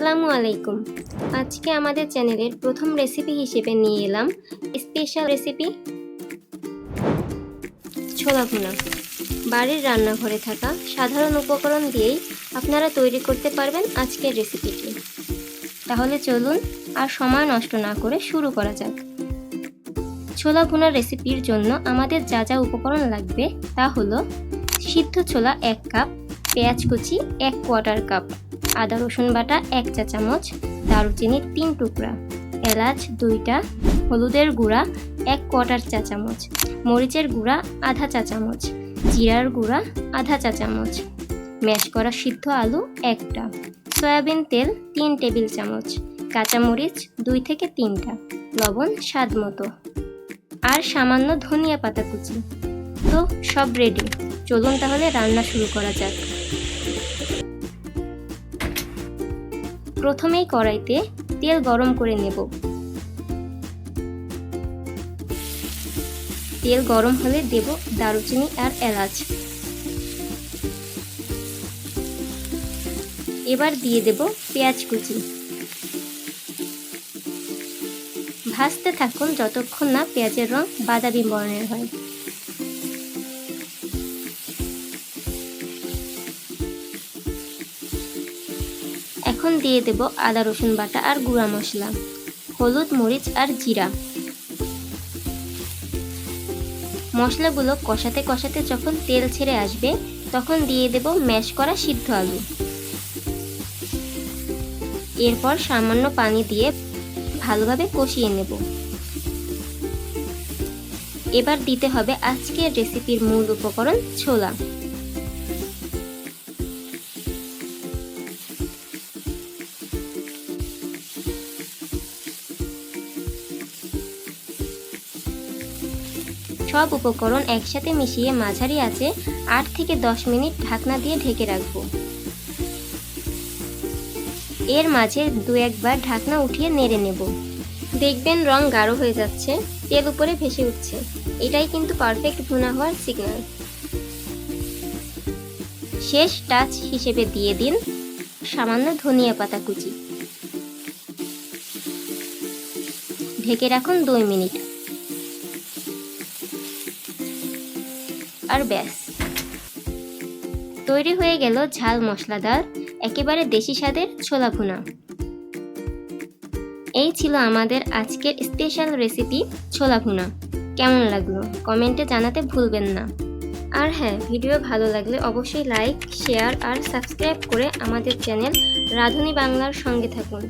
আসসালামু আলাইকুম। আজকে আমাদের চ্যানেলের প্রথম রেসিপি হিসেবে নিয়ে এলাম স্পেশাল রেসিপি ছোলা ভুনা। বাড়ির রান্নাঘরে থাকা সাধারণ উপকরণ দিয়েই আপনারা তৈরি করতে পারবেন আজকের রেসিপিটি। তাহলে চলুন আর সময় নষ্ট না করে শুরু করা যাক। ছোলা ভুনার রেসিপির জন্য আমাদের যা যা উপকরণ লাগবে তা হলো সিদ্ধ ছোলা 1 কাপ, পেঁয়াজ কুচি 1/4 কাপ, আদা রসুন বাটা 1 চা চামচ, দারুচিনি 3 টুকরা, এলাচ 2টা, হলুদের গুঁড়া 1/4 চা চামচ, মরিচের গুঁড়া আধা চা চামচ, জিরার গুঁড়া আধা চা চামচ, ম্যাশ করা সিদ্ধ আলু 1টা, সয়াবিন তেল 3 টেবিল চামচ, কাঁচামরিচ 2 থেকে 3টা, লবণ স্বাদ মতো, আর সামান্য ধনিয়া পাতা কুচি। তো সব রেডি, চলুন তাহলে রান্না শুরু করা যাক। প্রথমেই কড়াইতে তেল গরম করে নেব। তেল গরম হলে দেব দারুচিনি আর এলাচ। এবার দিয়ে দেব পেঁয়াজ কুচি। ভাজতে থাকুন যতক্ষণ না পেঁয়াজের রং বাদামি বর্ণের হয়। এখন দিয়ে দেব আদা রসুন বাটা আর গুঁড়া মশলা, হলুদ, মরিচ আর জিরা। মশলাগুলো কষাতে কষাতে যখন তেল ছেড়ে আসবে তখন দিয়ে দেব ম্যাশ করা সিদ্ধ আলু। এরপর সামান্য পানি দিয়ে ভালোভাবে কষিয়ে নেব। এবার দিতে হবে আজকের রেসিপির মূল উপকরণ ছোলা। সব উপকরণ একসাথে মিশিয়ে মাঝারি আঁচে 8 থেকে 10 মিনিট ঢাকনা দিয়ে ঢেকে রাখব। এর মাঝে 2-1 বার ঢাকনা উঠিয়ে নেড়ে নেব। দেখবেন রং গাঢ় হয়ে যাচ্ছে, তেল উপরে ভেসে উঠছে। এটাই কিন্তু পারফেক্ট ভুনা হওয়ার সিগন্যাল। শেষ টাচ হিসেবে দিয়ে দিন সামান্য ধনিয়া পাতা কুচি। ঢেকে রাখুন 2 মিনিট। আর ব্যাস, তৈরি হয়ে গেল ঝাল মশলাদার একেবারে দেশি স্বাদের ছোলা ভুনা। এই ছিল আমাদের আজকের স্পেশাল রেসিপি ছোলা ভুনা। কেমন লাগলো কমেন্টে জানাতে ভুলবেন না। আর হ্যাঁ, ভিডিও ভালো লাগলে অবশ্যই লাইক, শেয়ার আর সাবস্ক্রাইব করে আমাদের চ্যানেল রাধুনী বাংলার সঙ্গে থাকুন।